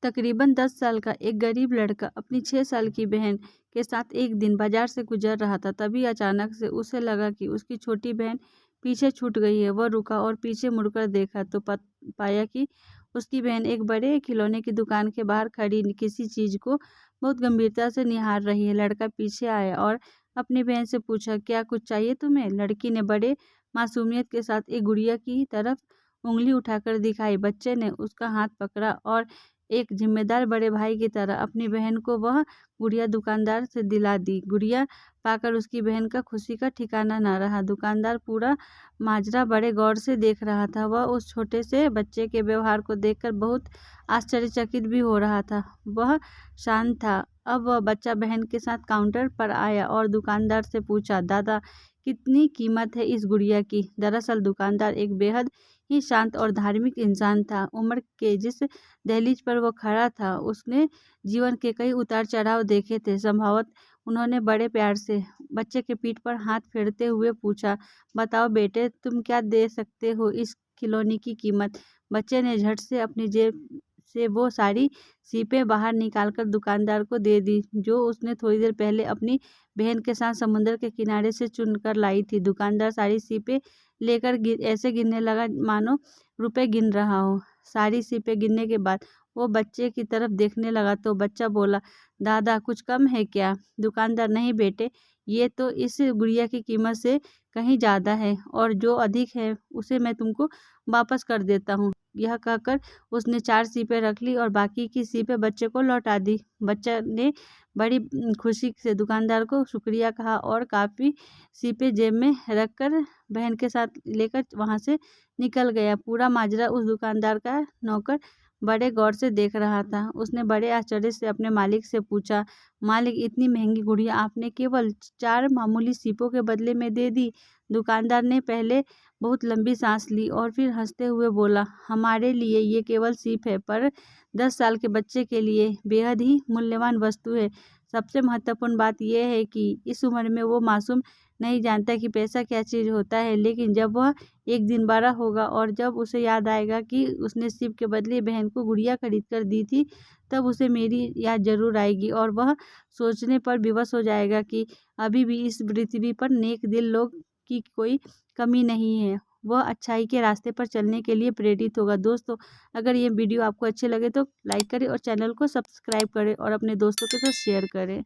तकरीबन 10 साल का एक गरीब लड़का अपनी 6 साल की बहन के साथ एक दिन बाजार से गुजर रहा था। तभी अचानक से उसे लगा कि उसकी छोटी बहन पीछे छूट गई है। वह रुका और पीछे मुड़कर देखा तो पाया कि उसकी बहन एक बड़े खिलौने की दुकान के बाहर खड़ी किसी चीज को बहुत गंभीरता से निहार रही है। लड़का पीछे आया और अपनी बहन से पूछा, क्या कुछ चाहिए तुम्हें? लड़की ने बड़े मासूमियत के साथ एक गुड़िया की तरफ उंगली उठाकर दिखाई। बच्चे ने उसका हाथ पकड़ा और एक जिम्मेदार बड़े भाई की तरह अपनी बहन को वह गुड़िया दुकानदार से दिला दी। गुड़िया पाकर उसकी बहन का खुशी का ठिकाना न रहा। दुकानदार पूरा माजरा बड़े गौर से देख रहा था। वह उस छोटे से बच्चे के व्यवहार को देखकर बहुत आश्चर्यचकित भी हो रहा था। वह शांत था। अब वह बच्चा बहन के साथ काउंटर पर आया और दुकानदार से पूछा, दादा कितनी कीमत है इस गुड़िया की? दरअसल दुकानदार एक बेहद ही शांत और धार्मिक इंसान था। उम्र के जिस दहलीज पर वो खड़ा था, उसने जीवन के कई उतार चढ़ाव देखे थे। संभवत उन्होंने बड़े प्यार से बच्चे के पीठ पर हाथ फेरते हुए पूछा, बताओ बेटे, तुम क्या दे सकते हो इस खिलौने की कीमत? बच्चे ने झट से अपनी जेब से वो सारी सीपें बाहर निकालकर दुकानदार को दे दी, जो उसने थोड़ी देर पहले अपनी बहन के साथ समुद्र के किनारे से चुनकर लाई थी। दुकानदार सारी सीपें लेकर ऐसे गिनने लगा मानो रुपए गिन रहा हो। सारी सीपें गिनने के बाद वो बच्चे की तरफ देखने लगा तो बच्चा बोला, दादा कुछ कम है क्या? दुकानदार, नहीं बेटे, ये तो इस गुड़िया की कीमत से कहीं ज़्यादा है और जो अधिक है उसे मैं तुमको वापस कर देता हूँ। यह कहकर उसने 4 सीपें रख ली और बाकी की सीपें बच्चे को लौटा दी। बच्चा ने बड़ी खुशी से दुकानदार को शुक्रिया कहा और काफ़ी सीपें जेब में रखकर बहन के साथ लेकर वहाँ से निकल गया। पूरा माजरा उस दुकानदार का नौकर बड़े गौर से देख रहा था। उसने बड़े आश्चर्य से अपने मालिक से पूछा, मालिक इतनी महंगी गुड़िया आपने केवल 4 मामूली सीपों के बदले में दे दी? दुकानदार ने पहले बहुत लंबी सांस ली और फिर हंसते हुए बोला, हमारे लिए ये केवल सीप है, पर 10 साल के बच्चे के लिए बेहद ही मूल्यवान वस्तु है। सबसे महत्वपूर्ण बात यह है कि इस उम्र में वो मासूम नहीं जानता कि पैसा क्या चीज़ होता है, लेकिन जब वह एक दिन बड़ा होगा और जब उसे याद आएगा कि उसने सीप के बदले बहन को गुड़िया खरीद कर दी थी, तब उसे मेरी याद जरूर आएगी और वह सोचने पर विवश हो जाएगा कि अभी भी इस पृथ्वी पर नेक दिल लोग की कोई कमी नहीं है। वह अच्छाई के रास्ते पर चलने के लिए प्रेरित होगा। दोस्तों, अगर ये वीडियो आपको अच्छे लगे तो लाइक करें और चैनल को सब्सक्राइब करें और अपने दोस्तों के साथ शेयर करें।